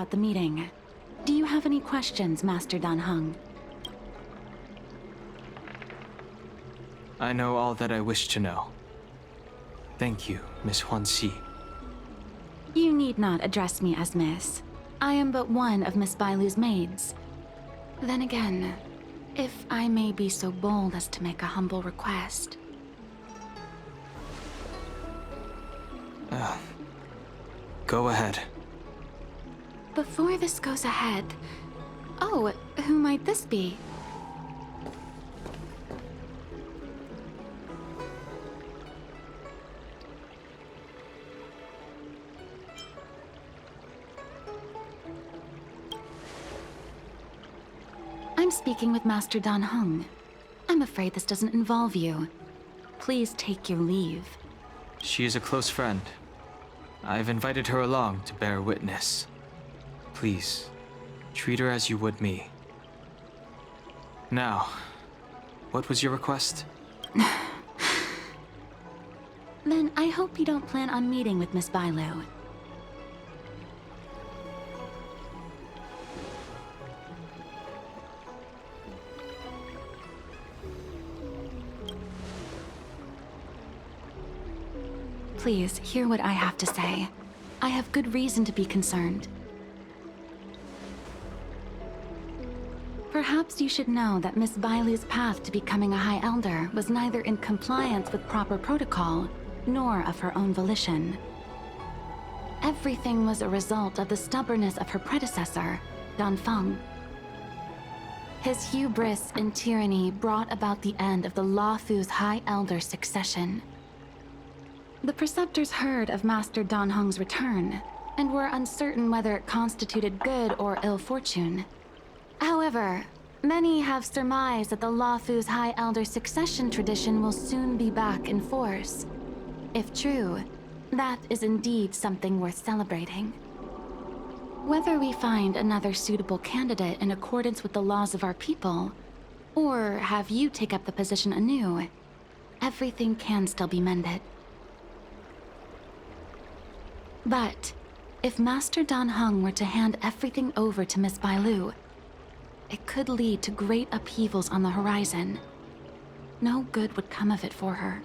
about the meeting. Do you have any questions, Master Dan Heng? I know all that I wish to know. Thank you, Miss Huanxi. You need not address me as Miss. I am but one of Miss Bailu's maids. Then again, if I may be so bold as to make a humble request. Go ahead. Before this goes ahead... Oh, who might this be? I'm speaking with Master Dan Heng. I'm afraid this doesn't involve you. Please take your leave. She is a close friend. I've invited her along to bear witness. Please, treat her as you would me. Now, what was your request? Then I hope you don't plan on meeting with Miss Bailu. Please, hear what I have to say. I have good reason to be concerned. Perhaps you should know that Miss Bailu's path to becoming a High Elder was neither in compliance with proper protocol, nor of her own volition. Everything was a result of the stubbornness of her predecessor, Dan Feng. His hubris and tyranny brought about the end of the Luofu's High Elder succession. The Preceptors heard of Master Dan Heng's return, and were uncertain whether it constituted good or ill fortune. However, many have surmised that the Luofu's High Elder succession tradition will soon be back in force. If true, that is indeed something worth celebrating. Whether we find another suitable candidate in accordance with the laws of our people, or have you take up the position anew, everything can still be mended. But if Master Dan Heng were to hand everything over to Miss Bailu, it could lead to great upheavals on the horizon. No good would come of it for her.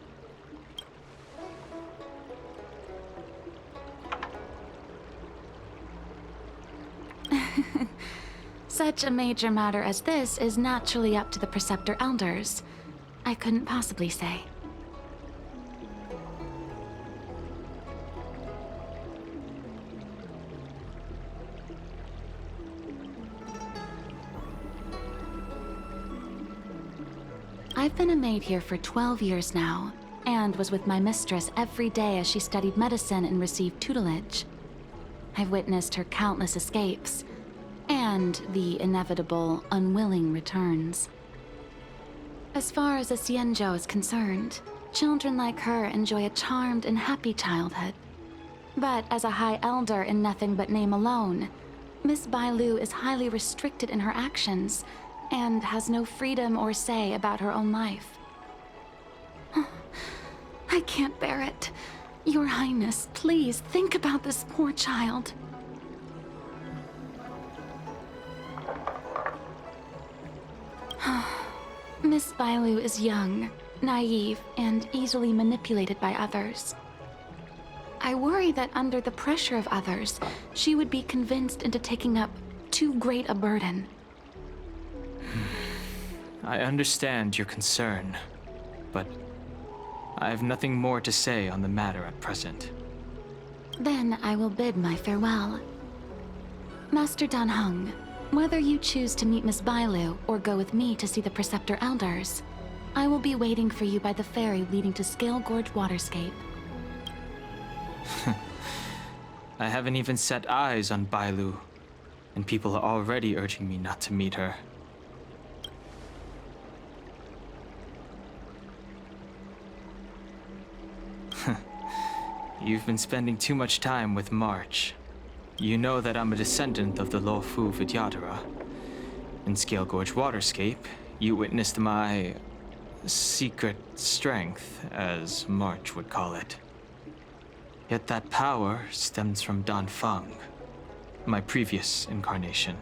Such a major matter as this is naturally up to the Preceptor Elders. I couldn't possibly say. I've been a maid here for 12 years now, and was with my mistress every day as she studied medicine and received tutelage. I've witnessed her countless escapes, and the inevitable, unwilling returns. As far as a Xianzhou is concerned, children like her enjoy a charmed and happy childhood. But as a High Elder in nothing but name alone, Miss Bailu is highly restricted in her actions, and has no freedom or say about her own life. I can't bear it. Your Highness, please think about this poor child. Miss Bailu is young, naive, and easily manipulated by others. I worry that under the pressure of others, she would be convinced into taking up too great a burden. I understand your concern, but I have nothing more to say on the matter at present. Then I will bid my farewell. Master Dan Heng, whether you choose to meet Miss Bailu or go with me to see the Preceptor Elders, I will be waiting for you by the ferry leading to Scale Gorge Waterscape. I haven't even set eyes on Bailu, and people are already urging me not to meet her. You've been spending too much time with March. You know that I'm a descendant of the Luofu Vidyadhara. In Scale Gorge Waterscape, you witnessed my secret strength, as March would call it. Yet that power stems from Dan Feng. my previous incarnation.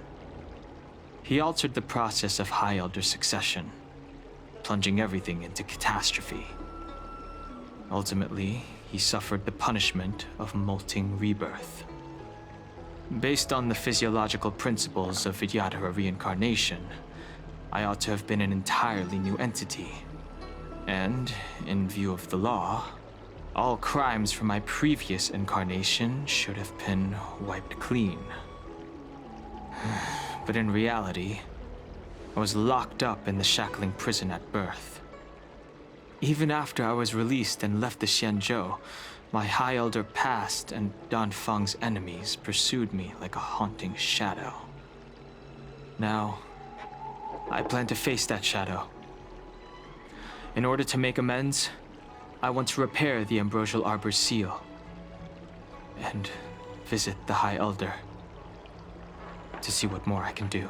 He altered the process of High Elder succession, plunging everything into catastrophe. Ultimately, he suffered the punishment of molting rebirth. Based on the physiological principles of Vidyadhara reincarnation, I ought to have been an entirely new entity. And, in view of the law, all crimes from my previous incarnation should have been wiped clean. But in reality, I was locked up in the shackling prison at birth. Even after I was released and left the Xianzhou, my High Elder past and Danfeng's enemies pursued me like a haunting shadow. Now, I plan to face that shadow. In order to make amends, I want to repair the Ambrosial Arbor's seal and visit the High Elder to see what more I can do.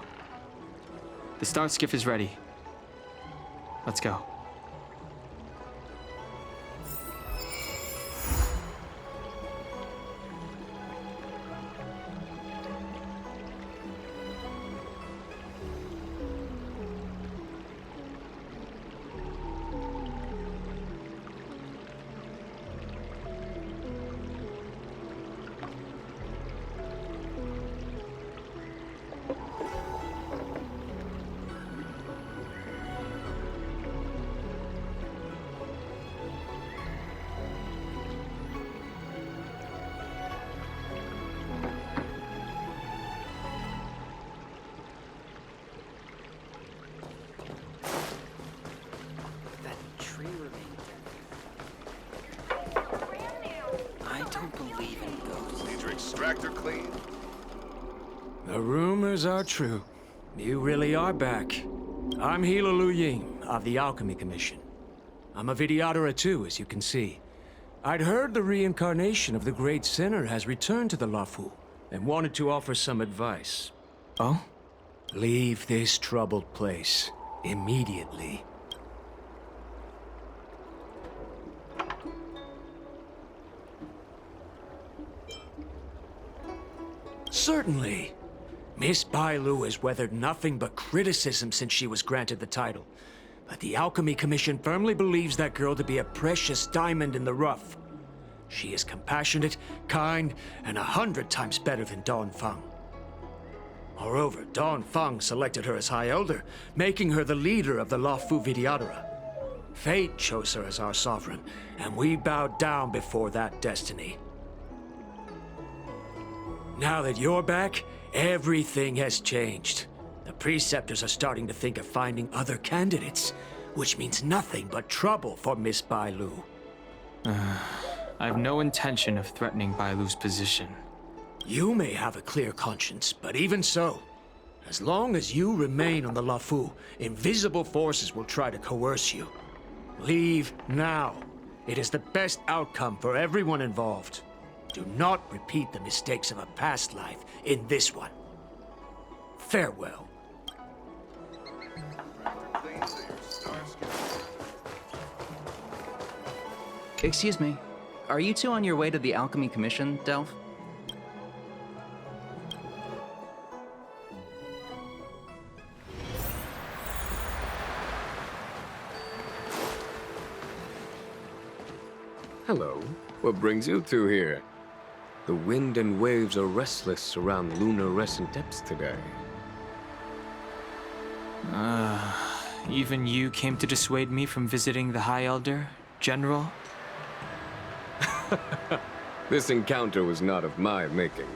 The Star Skiff is ready. Let's go. Extractor clean. The rumors are true. You really are back. I'm Hila Lu Ying of the Alchemy Commission. I'm a Vidyadhara too, as you can see. I'd heard the reincarnation of the Great Sinner has returned to the Luofu and wanted to offer some advice. Oh? Leave this troubled place immediately. Certainly. Miss Bailu has weathered nothing but criticism since she was granted the title. But the Alchemy Commission firmly believes that girl to be a precious diamond in the rough. She is compassionate, kind, and 100 times better than Danfeng. Moreover, Danfeng selected her as High Elder, making her the leader of the Luofu Vidyadhara. Fate chose her as our sovereign, and we bowed down before that destiny. Now that you're back, everything has changed. The Preceptors are starting to think of finding other candidates, which means nothing but trouble for Miss Bailu. I have no intention of threatening Bailu's position. You may have a clear conscience, but even so, as long as you remain on the Luofu, invisible forces will try to coerce you. Leave now. It is the best outcome for everyone involved. Do not repeat the mistakes of a past life in this one. Farewell. Excuse me. Are you two on your way to the Alchemy Commission, Delph? Hello. What brings you two here? The wind and waves are restless around lunar-rescent depths today. Even you came to dissuade me from visiting the High Elder, General? This encounter was not of my making.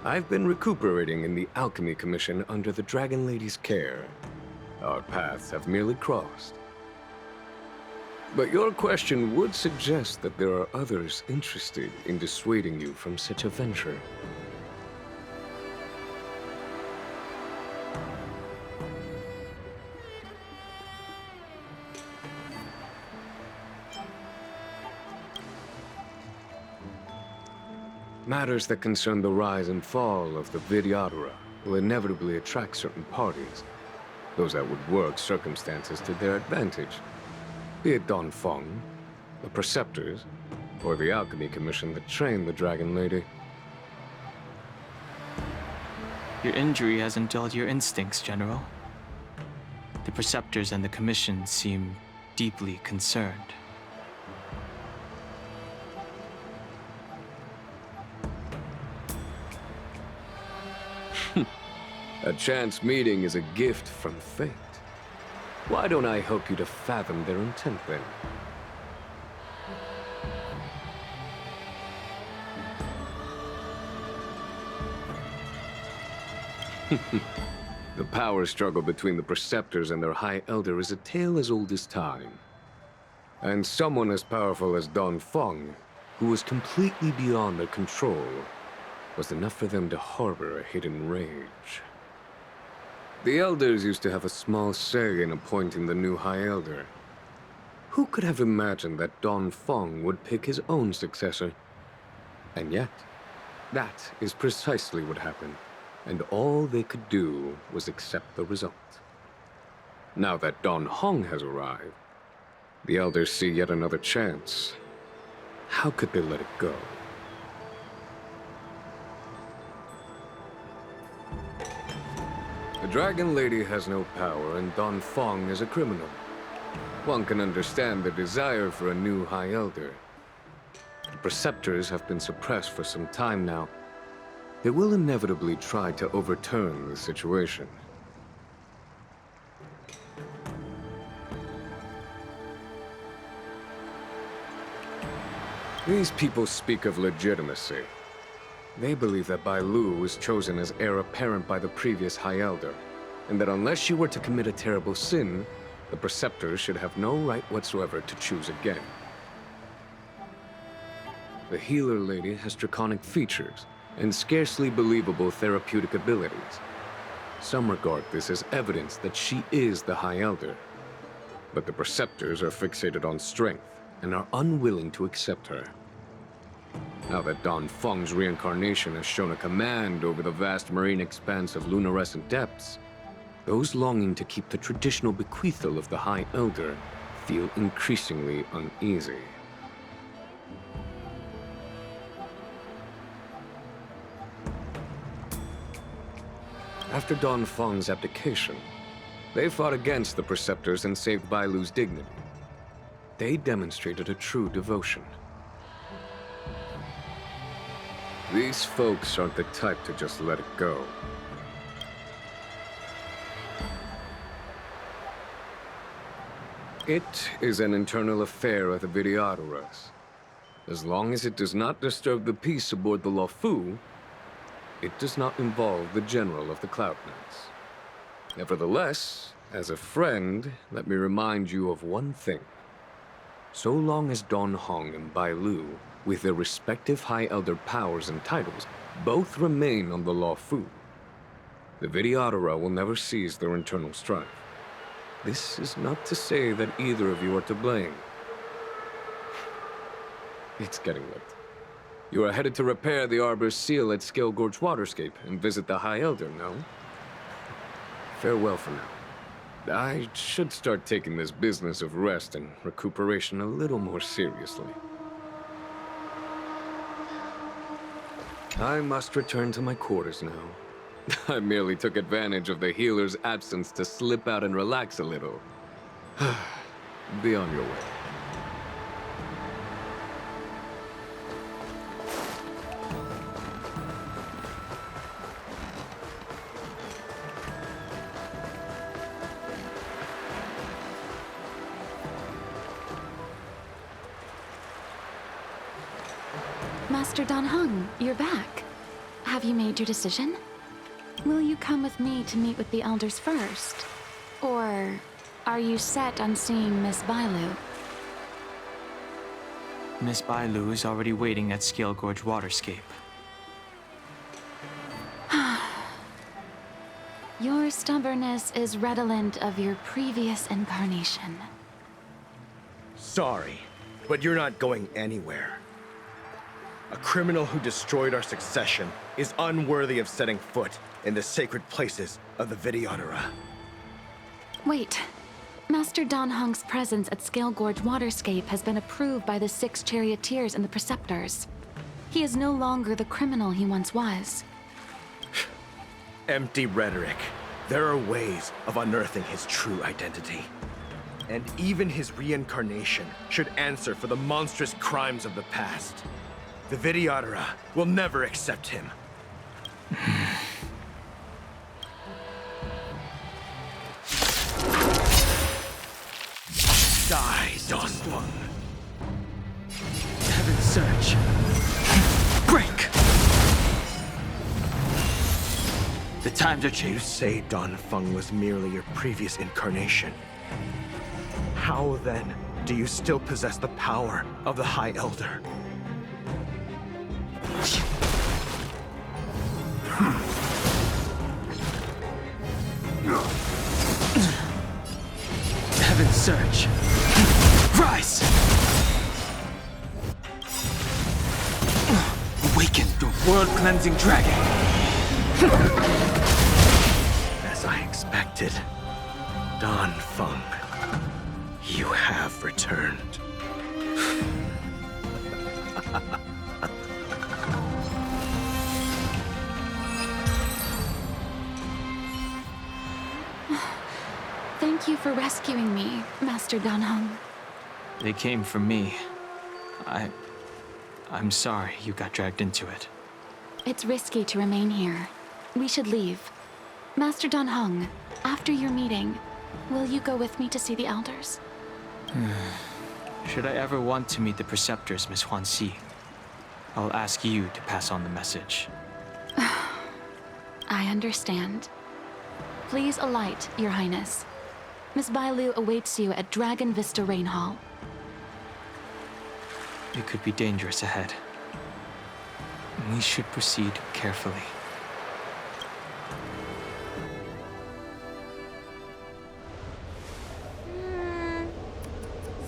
I've been recuperating in the Alchemy Commission under the Dragon Lady's care. Our paths have merely crossed. But your question would suggest that there are others interested in dissuading you from such a venture. Matters that concern the rise and fall of the Vidyadhara will inevitably attract certain parties, those that would work circumstances to their advantage. Be it Danfeng, the Preceptors, or the Alchemy Commission that trained the Dragon Lady. Your injury hasn't dulled your instincts, General. The Preceptors and the Commission seem deeply concerned. A chance meeting is a gift from fate. Why don't I help you to fathom their intent then? The power struggle between the Preceptors and their High Elder is a tale as old as time. And someone as powerful as Don Feng, who was completely beyond their control, was enough for them to harbor a hidden rage. The Elders used to have a small say in appointing the new High Elder. Who could have imagined that Don Feng would pick his own successor? And yet, that is precisely what happened, and all they could do was accept the result. Now that Don Hong has arrived, the Elders see yet another chance. How could they let it go? The Dragon Lady has no power, and Don Feng is a criminal. One can understand the desire for a new High Elder. The Preceptors have been suppressed for some time now. They will inevitably try to overturn the situation. These people speak of legitimacy. They believe that Bai Lu was chosen as heir apparent by the previous High Elder, and that unless she were to commit a terrible sin, the Preceptors should have no right whatsoever to choose again. The Healer Lady has draconic features and scarcely believable therapeutic abilities. Some regard this as evidence that she is the High Elder, but the Preceptors are fixated on strength and are unwilling to accept her. Now that Don Feng's reincarnation has shown a command over the vast marine expanse of luminescent depths, those longing to keep the traditional bequeathal of the High Elder feel increasingly uneasy. After Don Feng's abdication, they fought against the Preceptors and saved Bai Lu's dignity. They demonstrated a true devotion. These folks aren't the type to just let it go. It is an internal affair of the Vidyadharas. As long as it does not disturb the peace aboard the Luofu, it does not involve the General of the Cloud Knights. Nevertheless, as a friend, let me remind you of one thing. So long as Don Hong and Bai Lu, with their respective High Elder powers and titles, both remain on the Luofu, the Vidyadhara will never cease their internal strife. This is not to say that either of you are to blame. It's getting late. You are headed to repair the Arbor's seal at Scale Gorge Waterscape and visit the High Elder, no? Farewell for now. I should start taking this business of rest and recuperation a little more seriously. I must return to my quarters now. I merely took advantage of the healer's absence to slip out and relax a little. Be on your way. Master Dan Heng, you're back. Have you made your decision? Will you come with me to meet with the Elders first? Or are you set on seeing Miss Bailu? Miss Bailu is already waiting at Scale Gorge Waterscape. Your stubbornness is redolent of your previous incarnation. Sorry, but you're not going anywhere. A criminal who destroyed our succession is unworthy of setting foot in the sacred places of the Vidyadhara. Wait. Master Dan Heng's presence at Scale Gorge Waterscape has been approved by the 6 charioteers and the Preceptors. He is no longer the criminal he once was. empty rhetoric. There are ways of unearthing his true identity. And even his reincarnation should answer for the monstrous crimes of the past. The Vidyadhara will never accept him. Die, Dawnfang. Heaven's surge. Break! The times are You changed. say Dawnfang was merely your previous incarnation. How then do you still possess the power of the High Elder? Heaven's surge. Rise! Awaken your world-cleansing dragon. As I expected, Dawnfang, you have returned. Thank you for rescuing me, Master Danheng. They came for me. I'm sorry you got dragged into it. It's risky to remain here. We should leave. Master Danheng, after your meeting, will you go with me to see the elders? Should I ever want to meet the preceptors, Miss Huanxi, I'll ask you to pass on the message. I understand. Please alight, Your Highness. Miss Bailu awaits you at Dragon Vista Rain Hall. It could be dangerous ahead. We should proceed carefully.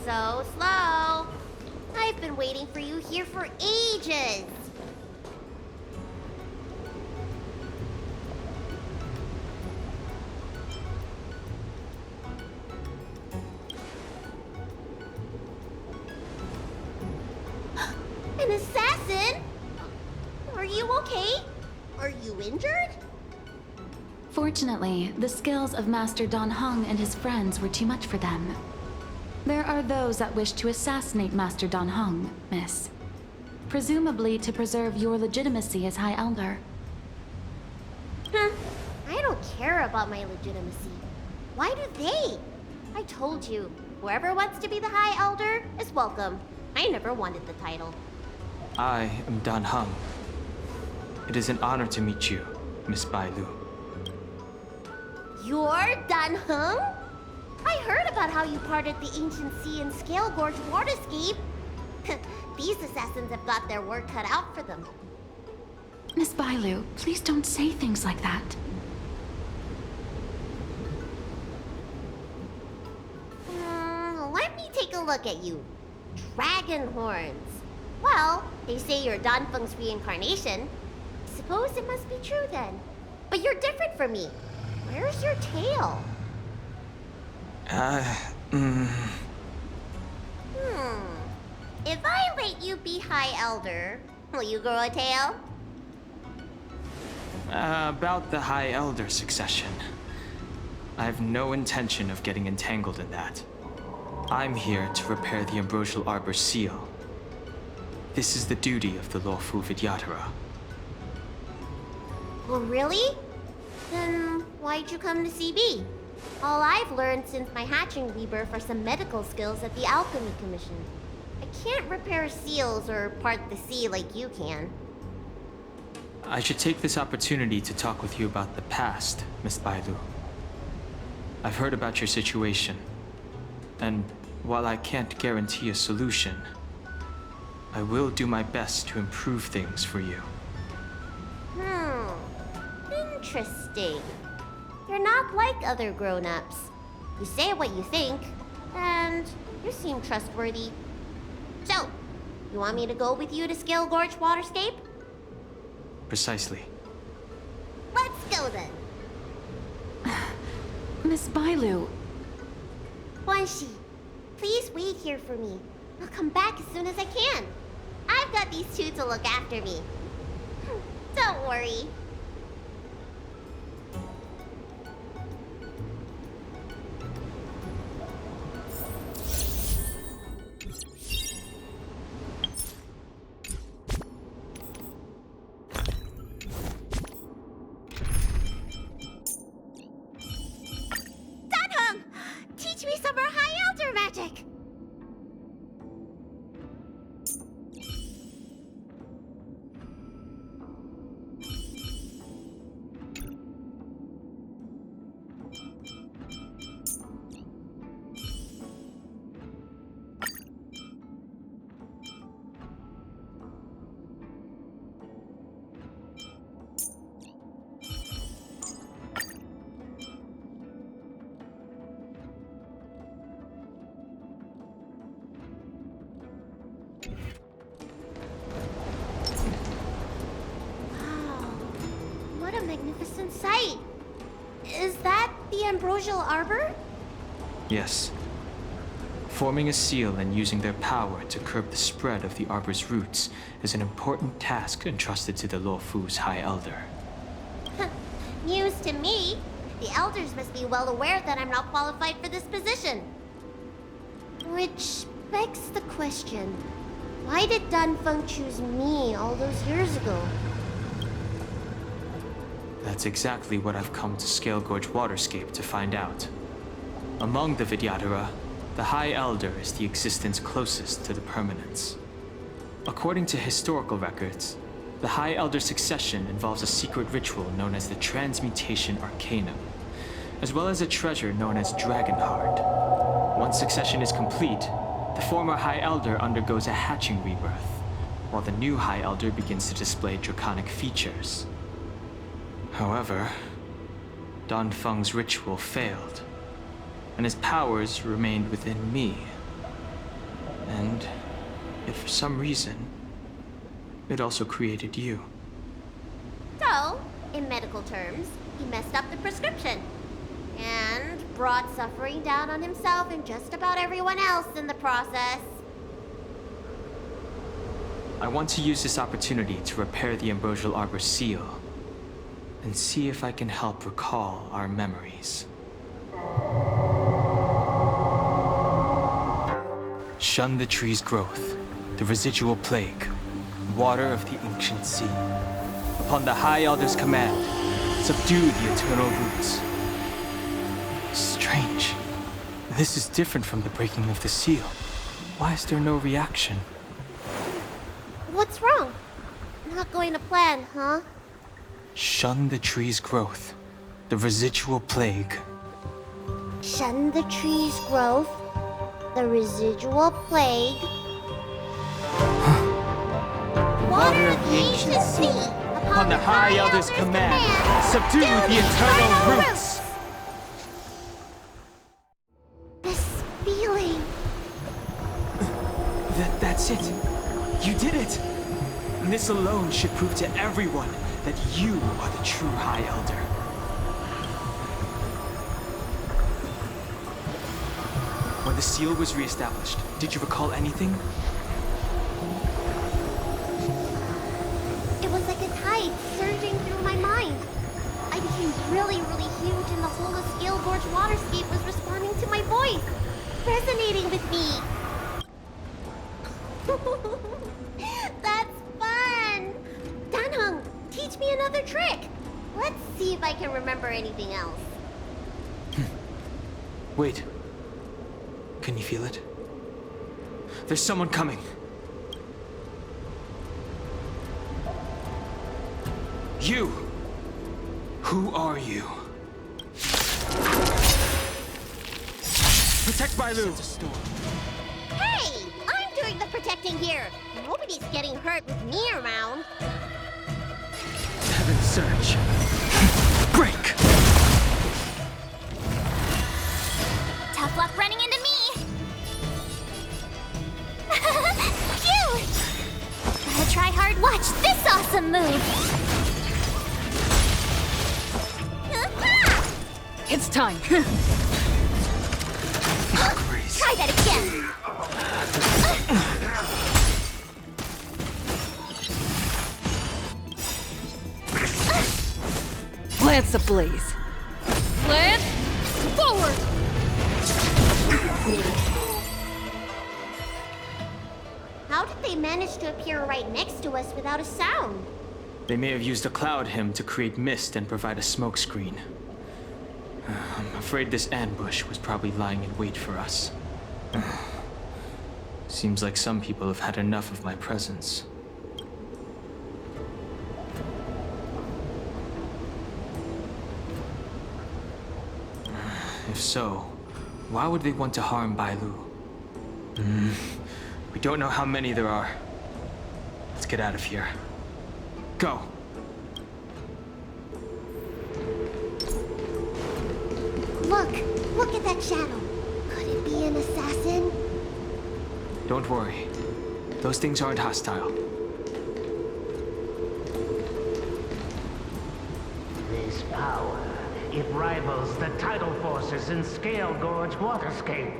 So slow. I've been waiting for you here for ages. An assassin? Are you okay? Are you injured? Fortunately, the skills of Master Danheng and his friends were too much for them. There are those that wish to assassinate Master Danheng, Miss. Presumably to preserve your legitimacy as High Elder. I don't care about my legitimacy. Why do they? I told you, whoever wants to be the High Elder is welcome. I never wanted the title. I am Danheng. It is an honor to meet you, Miss Bailu. You're Danheng? I heard about how you parted the ancient sea and Scale Gorge waterscape. These assassins have got their work cut out for them. Miss Bailu, please don't say things like that. Let me take a look at you. Dragon horns. Well, they say you're Danfeng's reincarnation. Suppose it must be true then. But you're different from me. Where's your tail? If I let you be High Elder, will you grow a tail? About the High Elder succession. I have no intention of getting entangled in that. I'm here to repair the Ambrosial Arbor's seal. This is the duty of the lawful Vidyadhara. Oh, really? Then why'd you come to CB? All I've learned since my hatching rebirth are some medical skills at the Alchemy Commission. I can't repair seals or part the sea like you can. I should take this opportunity to talk with you about the past, Miss Bailu. I've heard about your situation, and while I can't guarantee a solution, I will do my best to improve things for you. Interesting. You're not like other grown-ups. You say what you think, and you seem trustworthy. So, you want me to go with you to Scale Gorge Waterscape? Precisely. Let's go then. Miss Bailu, Huanxi, please wait here for me. I'll come back as soon as I can. I've got these two to look after me. Don't worry. magnificent sight. Is that the ambrosial arbor? Yes. Forming a seal and using their power to curb the spread of the arbor's roots is an important task entrusted to the Luofu's High Elder. News to me. The elders must be well aware that I'm not qualified for this position. Which begs the question, why did Danfeng choose me all those years ago? That's exactly what I've come to Scale Gorge Waterscape to find out. Among the Vidyadhara, the High Elder is the existence closest to the permanence. According to historical records, the High Elder's succession involves a secret ritual known as the Transmutation Arcanum, as well as a treasure known as Dragonheart. Once succession is complete, the former High Elder undergoes a hatching rebirth, while the new High Elder begins to display draconic features. However, Danfeng's ritual failed, and his powers remained within me. And if for some reason, it also created you. So, in medical terms, he messed up the prescription. And brought suffering down on himself and just about everyone else in the process. I want to use this opportunity to repair the ambrosial arbor seal, and see if I can help recall our memories. Shun the tree's growth, the residual plague, water of the ancient sea. Upon the High Elder's command, subdue the eternal roots. Strange. This is different from the breaking of the seal. Why is there no reaction? What's wrong? Not going to plan, huh? Shun the tree's growth, the residual plague. Shun the tree's growth, the residual plague. Water of the ancient sea, Upon the High Elder's command, subdue the eternal roots. This feeling. That's it. You did it. And this alone should prove to everyone that you are the true High Elder. When the seal was reestablished, did you recall anything? It was like a tide surging through my mind. I became really, really huge and the whole of Scale Gorge Waterscape was responding to my voice, resonating with me. That's fun! Danheng, teach me another trick. Let's see if I can remember anything else. Wait. Can you feel it? There's someone coming. You! Who are you? Protect Bailu! Hey! I'm doing the protecting here. Nobody's getting hurt with me around. Heaven surge. Break! Tough luck running into me. Phew! Gotta try hard. Watch this awesome move. It's time. Try that again. Lance ablaze. Lance, forward! How did they manage to appear right next to us without a sound? They may have used a cloud hymn to create mist and provide a smoke screen. I'm afraid this ambush was probably lying in wait for us. Seems like some people have had enough of my presence. If so, why would they want to harm Bailu? We don't know how many there are. Let's get out of here. Go! Look at that shadow. Could it be an assassin? Don't worry. Those things aren't hostile. This It rivals the tidal forces in Scale Gorge Waterscape.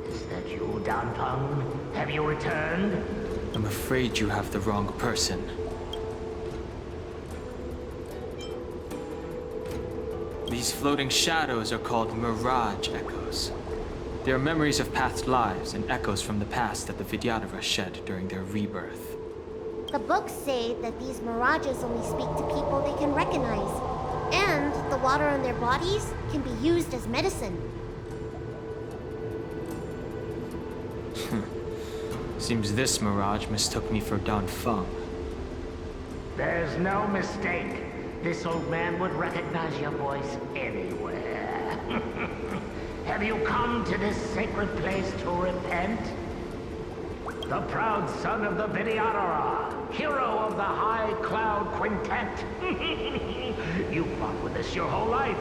Is that you, Dan Feng? Have you returned? I'm afraid you have the wrong person. These floating shadows are called Mirage Echoes. They are memories of past lives and echoes from the past that the Vidyadhara shed during their rebirth. The books say that these mirages only speak to people they can recognize. And the water in their bodies can be used as medicine. Seems this mirage mistook me for Dan Feng. There's no mistake. This old man would recognize your voice anywhere. Have you come to this sacred place to repent? The proud son of the Vidyadhara, hero of the High Cloud Quintet. You fought with us your whole life.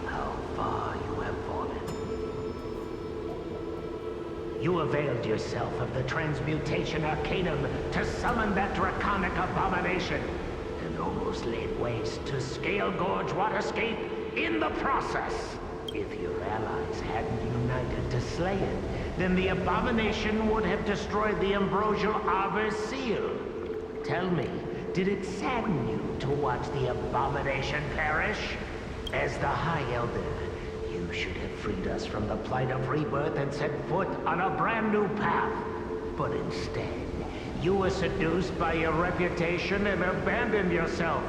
How far you have fallen. You availed yourself of the Transmutation Arcanum to summon that draconic abomination, and almost laid waste to Scale Gorge Waterscape in the process. If your allies hadn't united to slay it, then the abomination would have destroyed the Ambrosial Arbor's seal. Tell me, did it sadden you to watch the abomination perish? As the High Elder, you should have freed us from the plight of rebirth and set foot on a brand new path. But instead, you were seduced by your reputation and abandoned yourself.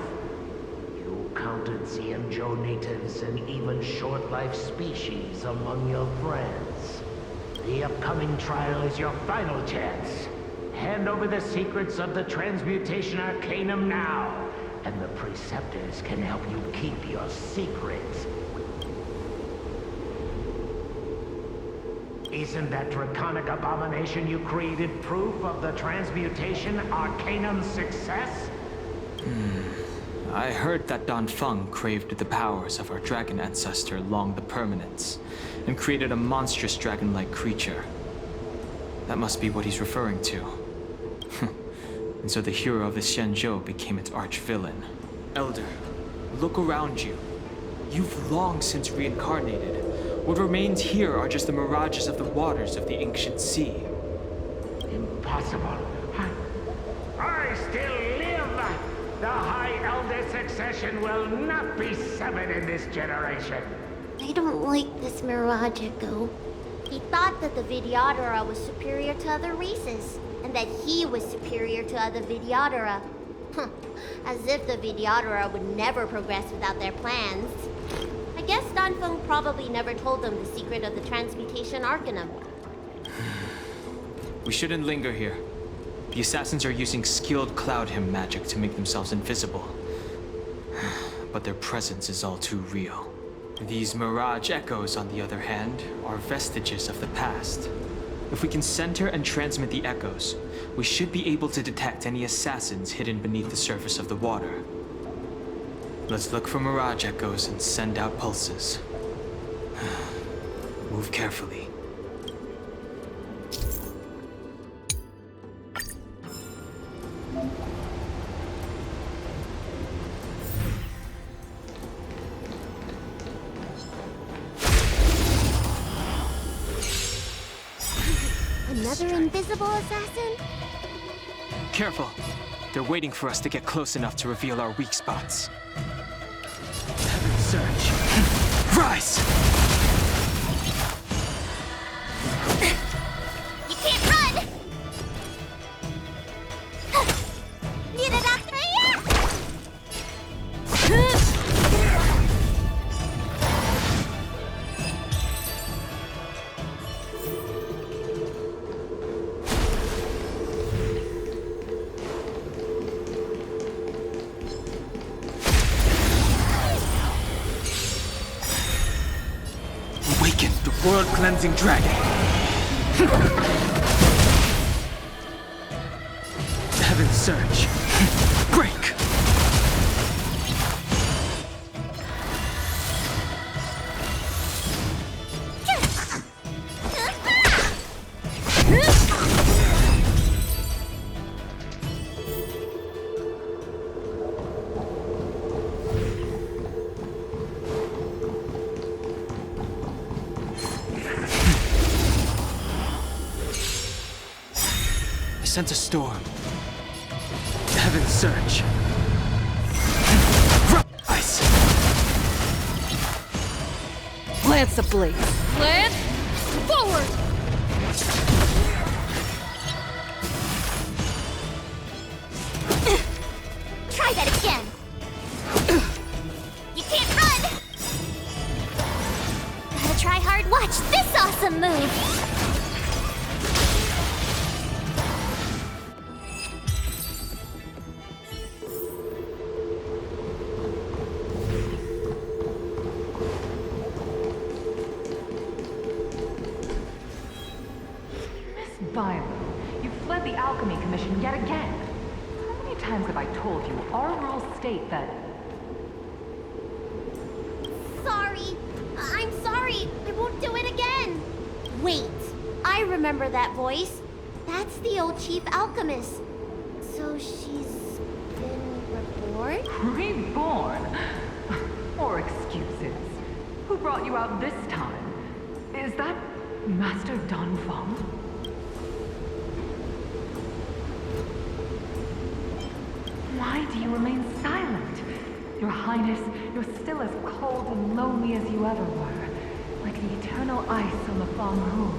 You counted Xianzhou natives and even short-life species among your friends. The upcoming trial is your final chance. Hand over the secrets of the Transmutation Arcanum now, and the Preceptors can help you keep your secrets. Isn't that draconic abomination you created proof of the Transmutation Arcanum's success? I heard that Dan Feng craved the powers of our dragon ancestor Long the Permanence, and created a monstrous dragon-like creature. That must be what he's referring to. And so the hero of the Xianzhou became its arch-villain. Elder, look around you. You've long since reincarnated. What remains here are just the mirages of the waters of the ancient sea. Impossible. I still live! The High Elder succession will not be severed in this generation. I don't like this Mirage Echo. He thought that the Vidyadhara was superior to other races, and that he was superior to other Vidyadhara. As if the Vidyadhara would never progress without their plans. I guess Dan Feng probably never told them the secret of the Transmutation Arcanum. We shouldn't linger here. The assassins are using skilled cloud hymn magic to make themselves invisible. But their presence is all too real. These Mirage Echoes, on the other hand, are vestiges of the past. If we can center and transmit the echoes, we should be able to detect any assassins hidden beneath the surface of the water. Let's look for Mirage Echoes and send out pulses. Move carefully. Another invisible assassin? Careful! They're waiting for us to get close enough to reveal our weak spots. Heaven surge! Rise! You can't run! Need a doctor here? Awaken the world-cleansing dragon! Heaven surge! Break! sense a storm. Heaven surge. Ice. Lance ablaze. Lance, forward! Try that again. You can't run. Gotta try hard. Watch this awesome move. Violet, you fled the Alchemy Commission yet again. How many times have I told you our rules state that... Sorry. I'm sorry. I won't do it again. Wait. I remember that voice. That's the old chief alchemist. So she's been reborn? Reborn? Or excuses. Who brought you out this time? Is that Master Don Feng? Why do you remain silent? Your Highness, you're still as cold and lonely as you ever were, like the eternal ice on the Fanghu.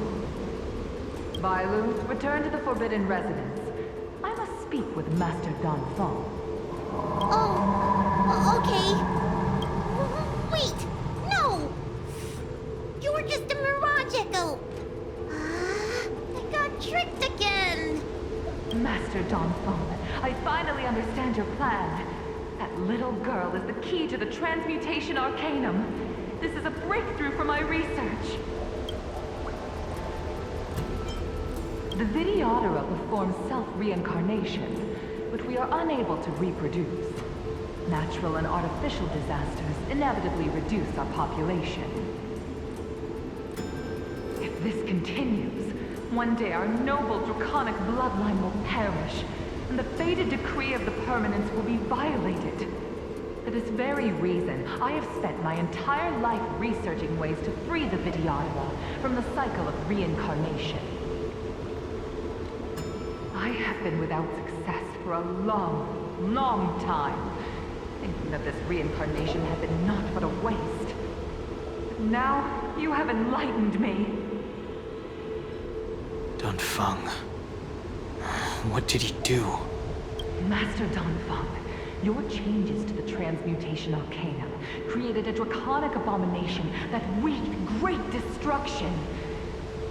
Bailu, return to the Forbidden Residence. I must speak with Master Don Feng. Oh, okay. Wait, no! You were just a mirage echo. I got tricked again. Master Don Feng, I finally understand your plan. That little girl is the key to the Transmutation Arcanum. This is a breakthrough for my research. The Vidyadhara performs self-reincarnation, but we are unable to reproduce. Natural and artificial disasters inevitably reduce our population. If this continues, one day our noble draconic bloodline will perish, and the fated decree of the permanence will be violated. For this very reason, I have spent my entire life researching ways to free the Vidyadhara from the cycle of reincarnation. I have been without success for a long, long time, thinking that this reincarnation had been naught but a waste. But now, you have enlightened me. Don Feng. What did he do? Master Don Feng, your changes to the Transmutation Arcanum created a draconic abomination that wreaked great destruction.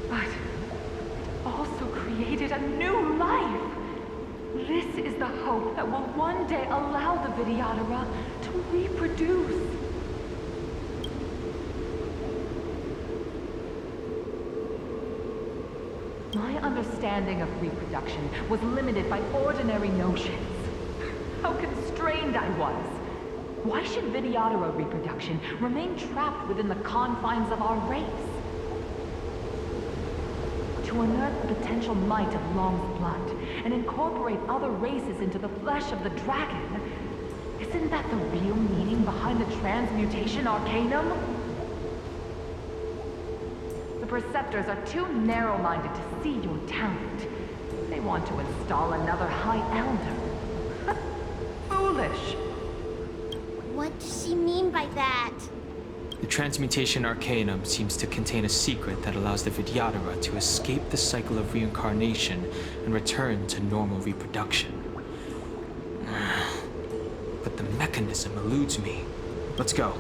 But also created a new life. This is the hope that will one day allow the Vidyadhara to reproduce. My understanding of reproduction was limited by ordinary notions. How constrained I was. Why should Vidyadhara reproduction remain trapped within the confines of our race? To unearth the potential might of Long's blood and incorporate other races into the flesh of the dragon, isn't that the real meaning behind the Transmutation Arcanum? The Preceptors are too narrow-minded to see your talent. They want to install another High Elder. Foolish. What does she mean by that? The Transmutation Arcanum seems to contain a secret that allows the Vidyadhara to escape the cycle of reincarnation and return to normal reproduction. But the mechanism eludes me. Let's go.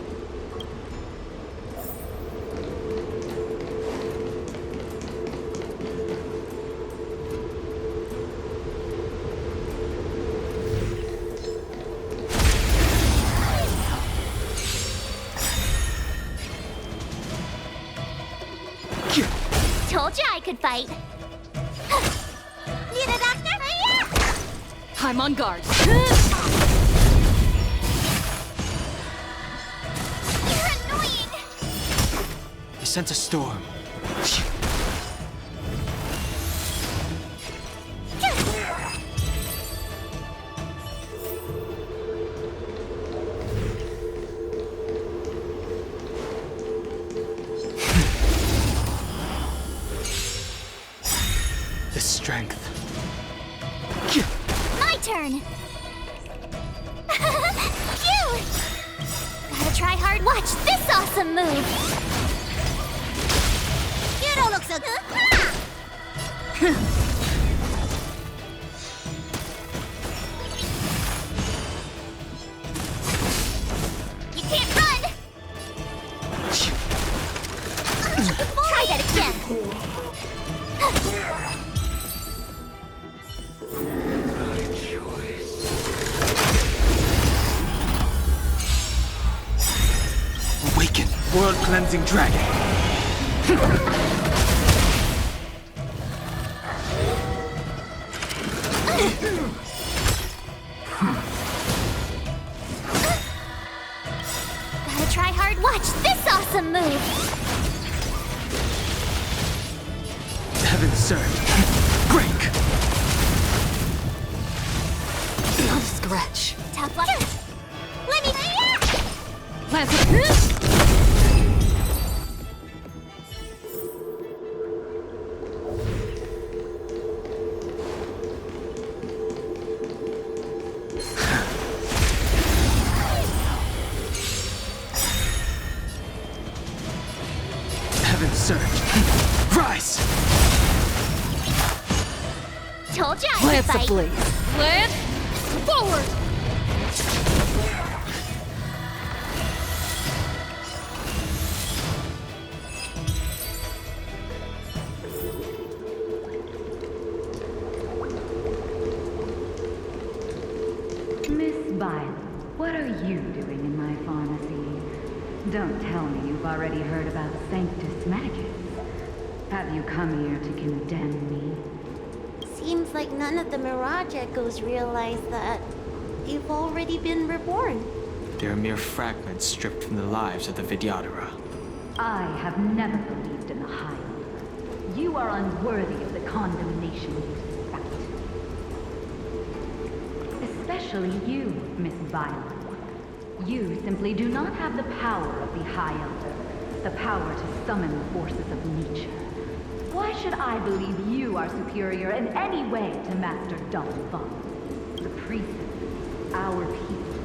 Told you I could fight. Need a doctor? I'm on guard. You're annoying. I sense a storm. The strength. turn. Cute! Gotta try hard. Watch this awesome move. You don't look so good. You can't run. Try that again. Awaken, world-cleansing dragon. Gotta try hard. Watch this awesome move. Heaven surge. Break. Not a scratch. Tough luck. Let me. Lance. Heaven surge. Rise. Told ya I could Lance fight. ablaze. Lance. Forward. Miss Violet, what are you doing in my pharmacy? Don't tell me you've already heard about Sanctus Medicus. Have you come here to condemn me? Seems like none of the Mirage Echoes realize that you've already been reborn. They're mere fragments stripped from the lives of the Vidyadhara. I have never believed in the High Elder. You are unworthy of the condemnation you suspect. Especially you, Miss Violet. You simply do not have the power of the High Elder, the power to summon the forces of nature. Why should I believe you are superior in any way to Master Donphan? The priests, our people,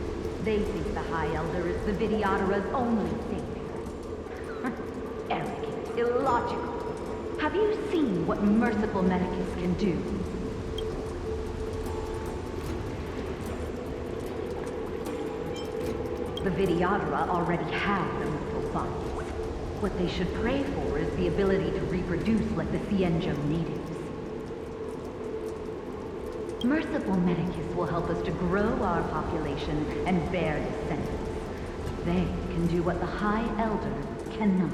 they think the High Elder is the Vidyadhara's only savior. Arrogant, illogical. Have you seen what merciful Medicus can do? The Vidyadhara already have immortal bodies. What they should pray for is the ability to reproduce like the Cienjo natives. Merciful Medicus will help us to grow our population and bear descendants. They can do what the High Elder cannot.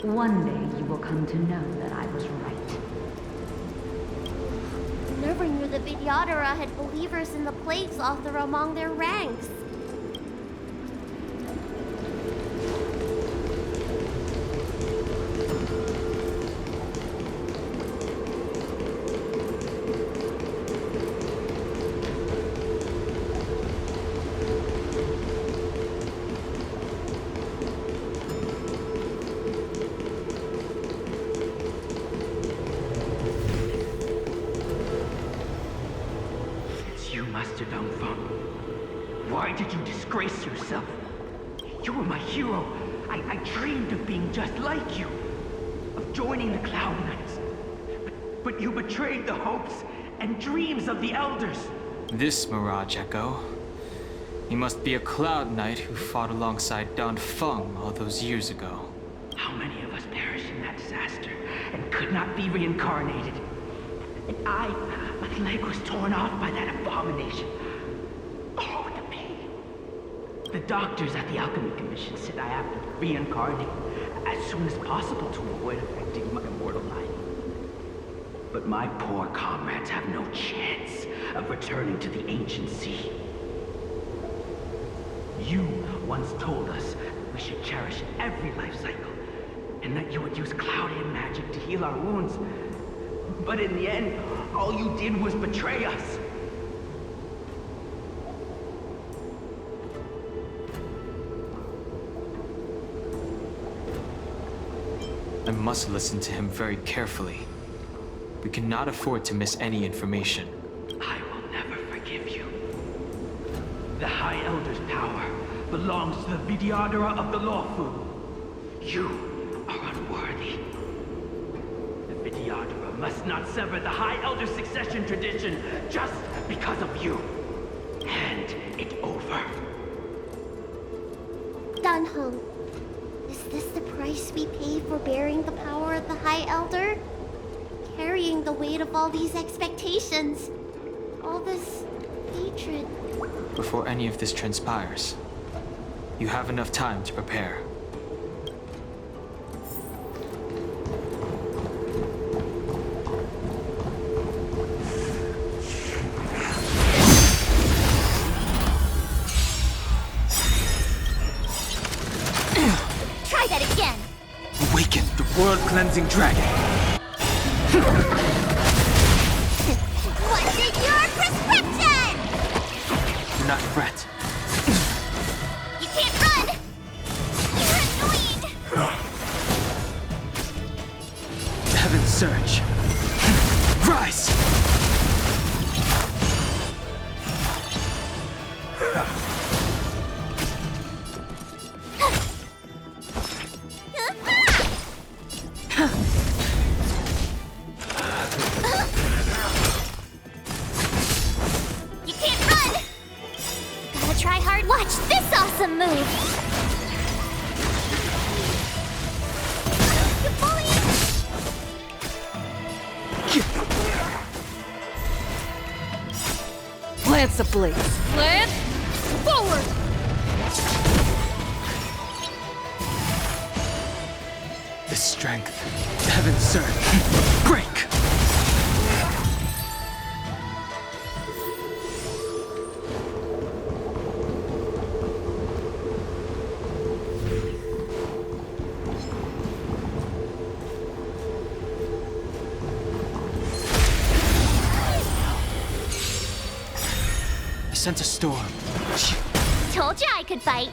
One day you will come to know that I was right. Never knew the Vidyadhara had believers in the Plagues Author among their ranks. Master Donphan, why did you disgrace yourself? You were my hero. I dreamed of being just like you, of joining the Cloud Knights. But you betrayed the hopes and dreams of the Elders. This Mirage Echo. He must be a Cloud Knight who fought alongside Donphan all those years ago. How many of us perished in that disaster and could not be reincarnated? And my leg was torn off by that abomination. Oh, the pain. The doctors at the Alchemy Commission said I have to reincarnate as soon as possible to avoid affecting my immortal life. But my poor comrades have no chance of returning to the ancient sea. You once told us we should cherish every life cycle, and that you would use Cloudian magic to heal our wounds. But in the end, all you did was betray us. I must listen to him very carefully. We cannot afford to miss any information. I will never forgive belongs to the Vidyadhara of the Lawfu. You are unworthy. The Vidyadhara must not sever the High Elder succession tradition just because of you. Hand it over. Dunhong, is this the price we pay for bearing the power of the High Elder? Carrying the weight of all these expectations. All this hatred. Before any of this transpires, you have enough time to prepare. Try that again. Awaken the world-cleansing dragon! What's in your prescription? Do not fret. You can't run! You're annoying! Heaven surge! Rise! You can't run! Gotta try hard. Watch this awesome move! You're bullying! Lance ablaze. Lance, forward! The strength. Heaven surge. Break! I sense a storm. Told you I could fight.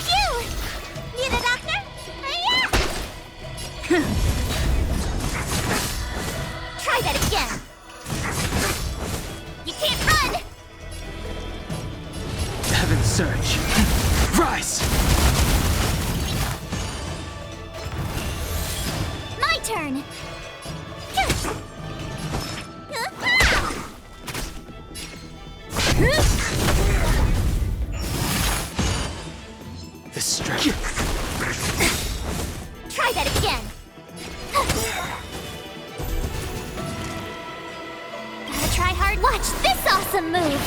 Phew! Need a doctor? Yeah! Try that again. You can't run! Heaven surge. Rise! My turn! The strength. Try that again. Gotta try hard. Watch this awesome move.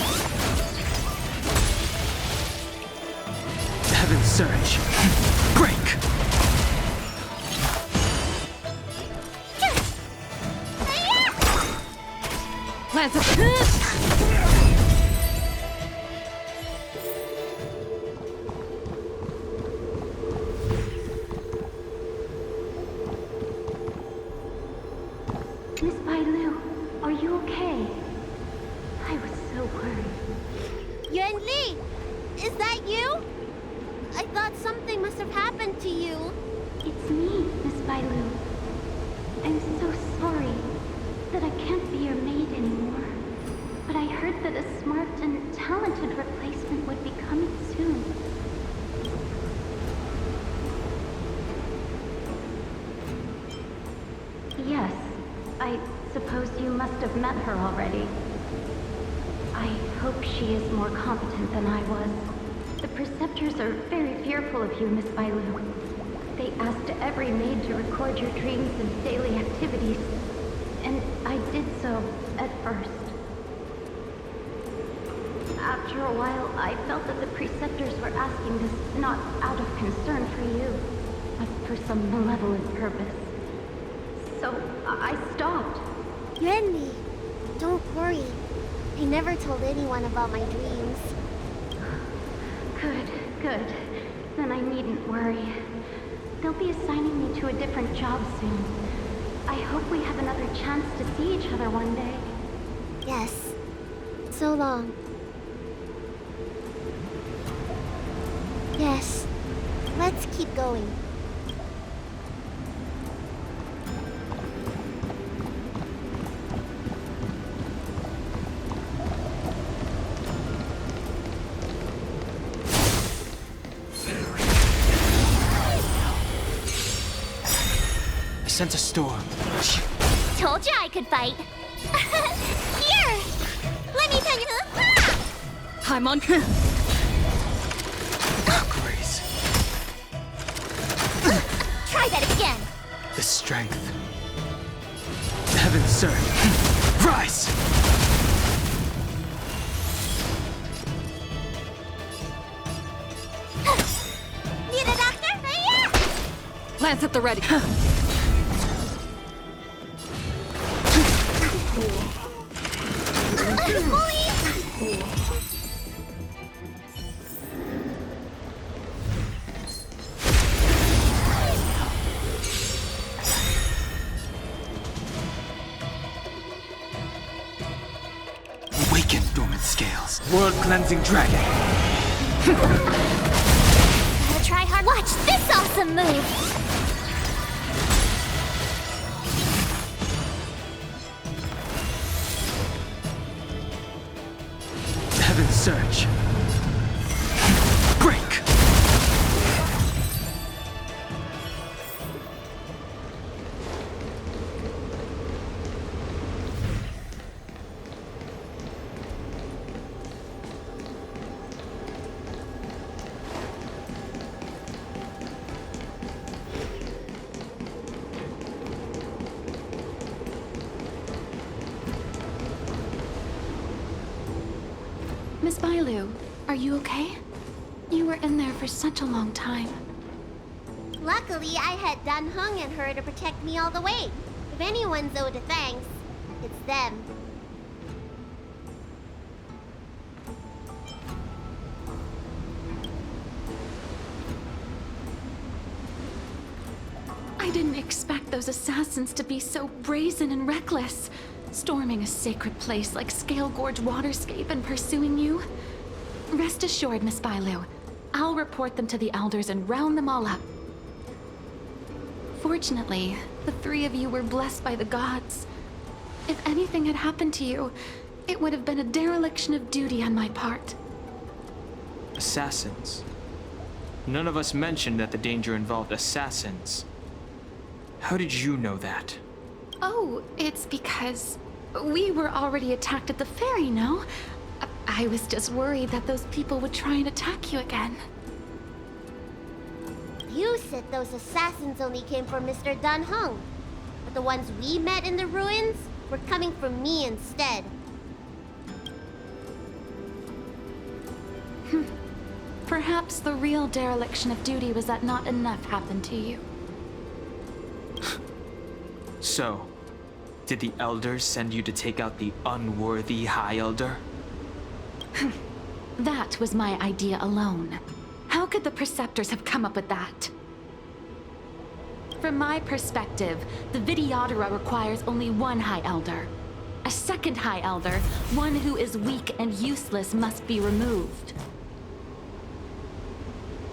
Heaven surge. Break! Lance ablaze. Miss Bailu, are you okay? I was so worried. Yuan Li, is that you? I thought something must have happened to you. It's me, Miss Bailu. I'm so sorry that I can't be your maid anymore. But I heard that a smart and talented replacement would be coming soon. Yes, I suppose you must have met her already. I hope she is more competent than I was. The Preceptors are very fearful of you, Miss Bailu. They asked every maid to record your dreams and daily activities, and I did so at first. After a while, I felt that the Preceptors were asking this not out of concern for you, but for some malevolent purpose. So I stopped. Yuan Li, don't worry. I never told anyone about my dreams. Good, good. Then I needn't worry. They'll be assigning me to a different job soon. I hope we have another chance to see each other one day. Yes. So long. Yes. Let's keep going. sense a storm. Told you I could fight. Here! Let me tell you. I'm on. Grace. Try that again. The strength. Heaven, sir. Rise! Need a doctor? Yeah! Lance at the ready. Awaken, dormant scales. World-cleansing dragon. Gotta try hard. Watch this awesome move! Heaven surge. Break! Miss Bailu, are you okay? You were in there for such a long time. Luckily, I had Dan Heng and her to protect me all the way. If anyone's owed a thanks, it's them. I didn't expect those assassins to be so brazen and reckless, storming a sacred place like Scale Gorge Waterscape and pursuing you. Rest assured, Miss Bailu, I'll report them to the elders and round them all up. Fortunately, the three of you were blessed by the gods. If anything had happened to you, it would have been a dereliction of duty on my part. Assassins. None of us mentioned that the danger involved assassins. How did you know that? Oh, it's because we were already attacked at the ferry, no? I was just worried that those people would try and attack you again. You said those assassins only came from Mr. Dan Heng, but the ones we met in the ruins were coming from me instead. Perhaps the real dereliction of duty was that not enough happened to you. So, did the elders send you to take out the unworthy High Elder? That was my idea alone. How could the Preceptors have come up with that? From my perspective, the Videodora requires only one High Elder. A second High Elder, one who is weak and useless, must be removed.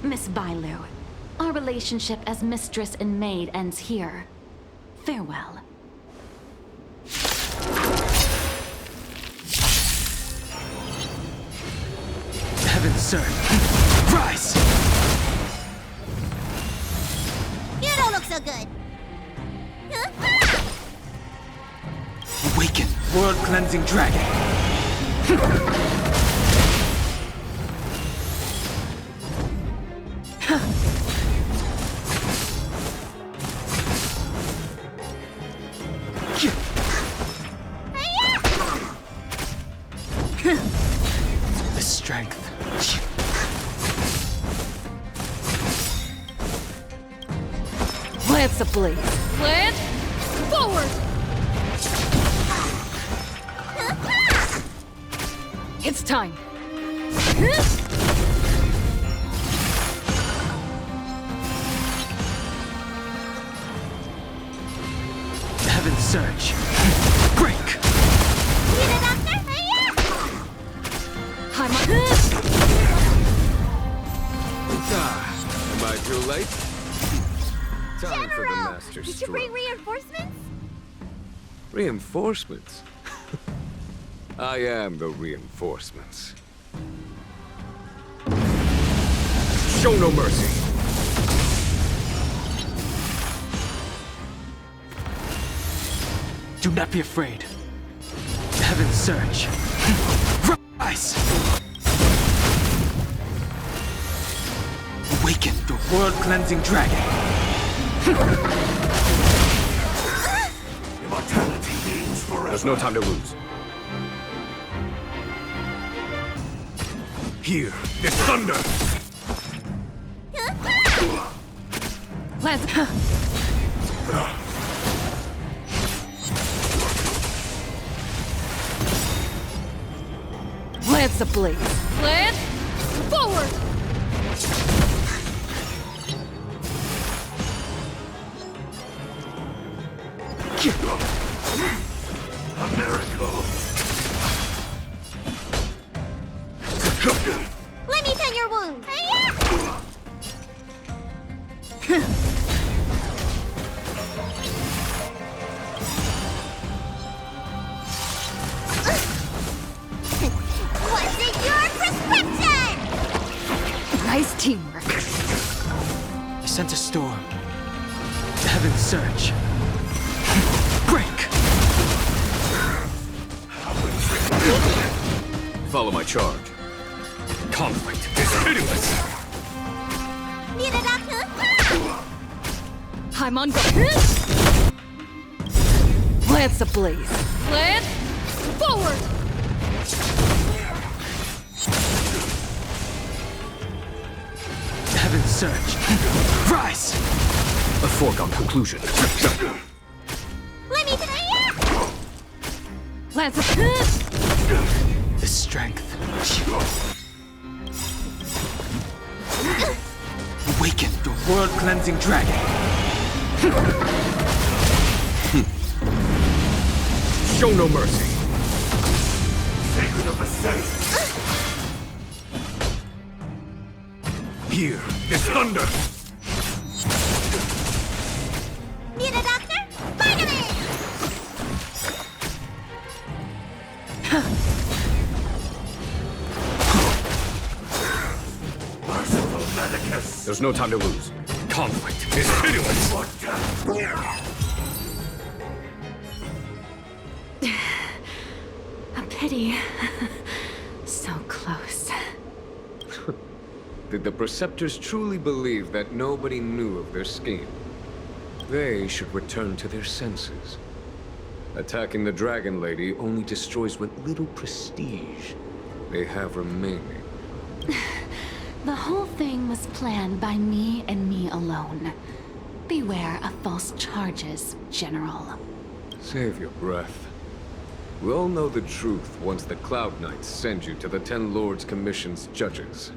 Miss Bailu, our relationship as mistress and maid ends here. Farewell. Heaven, sir. Rise! You don't look so good. Awaken, world-cleansing dragon. The strength. Lance ablaze. Lance, forward! It's time. Heaven surge. Break! Need a doctor? I'm on. Am I too late? Time for the General! master Did you stroke. bring reinforcements? Reinforcements? I am the reinforcements. Show no mercy. Do not be afraid. Heaven's surge. Rise! Awaken the world-cleansing dragon. Immortality means forever. There's no time to lose. Here, this thunder! Lance. Lance ablaze. Lance, forward! A miracle. Let me tend your wound. Was it your prescription? Nice teamwork. I sent a storm. Heaven's surge. Break! Follow my charge. Conflict is pitiless. Need a doctor? I'm on go. Lance ablaze. Lance, forward! Heaven's surge. Rise! A foregone conclusion. Let me Lance. The strength. Awaken the world-cleansing dragon. Show no mercy. Sacred of the saint. Here, this thunder! Need a doctor? Vitamin! Merciful Medicus. There's no time to lose. Conflict is pitiless. A pity. So close. Did the Preceptors truly believe that nobody knew of their scheme? They should return to their senses. Attacking the Dragon Lady only destroys what little prestige they have remaining. The whole thing was planned by me and me alone. Beware of false charges, General. Save your breath. We all know the truth once the Cloud Knights send you to the Ten Lords Commission's judges.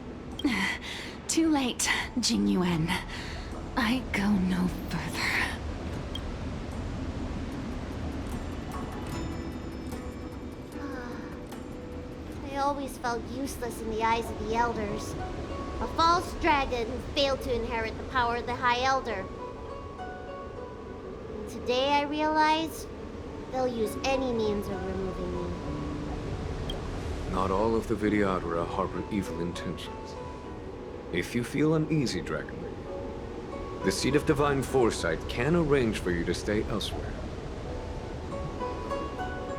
Too late, Jing Yuan. I go no further. I always felt useless in the eyes of the Elders. A false dragon who failed to inherit the power of the High Elder. And today I realized they'll use any means of removing me. Not all of the Vidyadhara harbor evil intentions. If you feel uneasy, Dragon Lady, the Seat of Divine Foresight can arrange for you to stay elsewhere.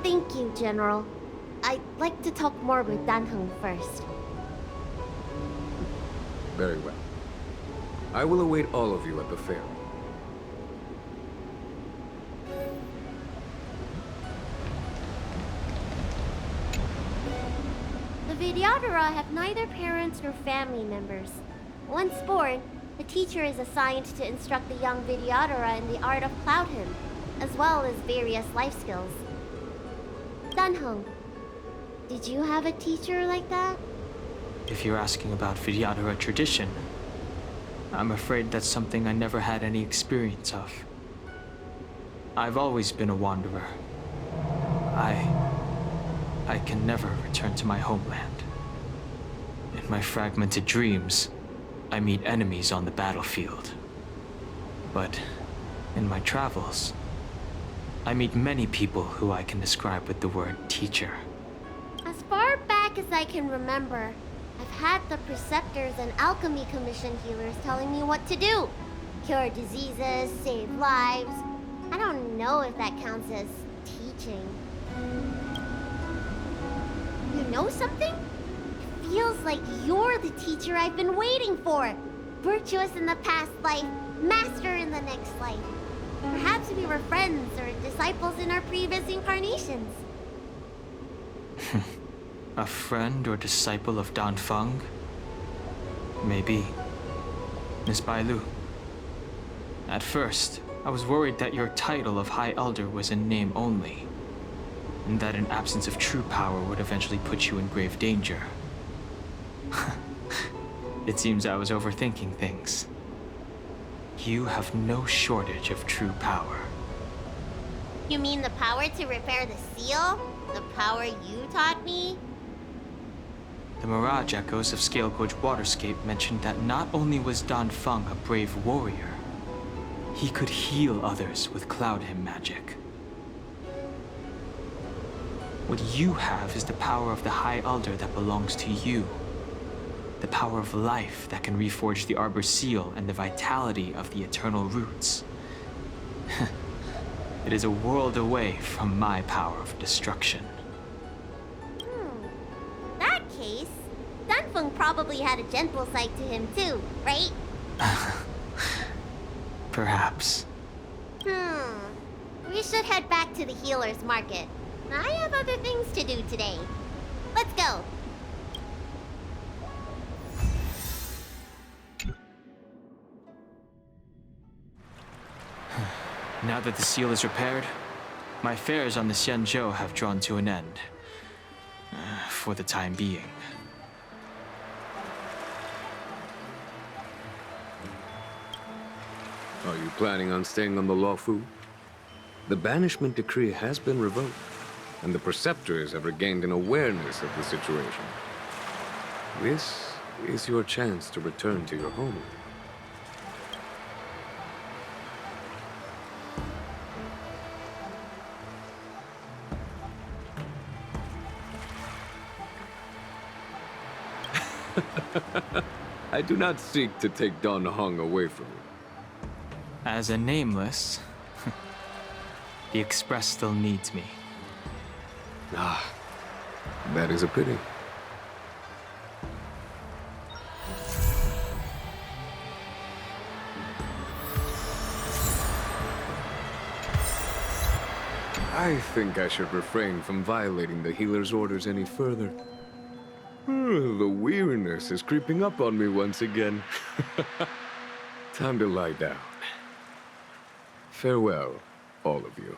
Thank you, General. I'd like to talk more with Danheng first. Very well. I will await all of you at the fair. The Vidyadhara have neither parents nor family members. Once born, the teacher is assigned to instruct the young Vidyadhara in the art of Cloud Hymn, as well as various life skills. Danheng, did you have a teacher like that? If you're asking about Vidyadhara tradition, I'm afraid that's something I never had any experience of. I've always been a wanderer. I can never return to my homeland. In my fragmented dreams, I meet enemies on the battlefield. But in my travels, I meet many people who I can describe with the word teacher. As far back as I can remember, I've had the Preceptors and Alchemy Commission healers telling me what to do. Cure diseases, save lives. I don't know if that counts as teaching. You know something? It feels like you're the teacher I've been waiting for. Virtuous in the past life, master in the next life. Perhaps we were friends or disciples in our previous incarnations. A friend or disciple of Dan Feng? Maybe. Miss Bailu. At first, I was worried that your title of High Elder was in name only, and that an absence of true power would eventually put you in grave danger. It seems I was overthinking things. You have no shortage of true power. You mean the power to repair the seal? The power you taught me? The Mirage Echoes of Scale Gorge Waterscape mentioned that not only was Dan Feng a brave warrior, he could heal others with Cloud Hymn magic. What you have is the power of the High Elder that belongs to you. The power of life that can reforge the Arbor Seal and the vitality of the Eternal Roots. It is a world away from my power of destruction. In that case, Dunfeng probably had a gentle side to him too, right? Perhaps. We should head back to the healer's market. I have other things to do today. Let's go. Now that the seal is repaired, my affairs on the Xianzhou have drawn to an end. For the time being. Are you planning on staying on the Luofu? The banishment decree has been revoked, and the preceptors have regained an awareness of the situation. This is your chance to return to your home. I do not seek to take Dan Heng away from you. As a nameless, the Express still needs me. Ah, that is a pity. I think I should refrain from violating the healer's orders any further. The weariness is creeping up on me once again. Time to lie down. Farewell, all of you.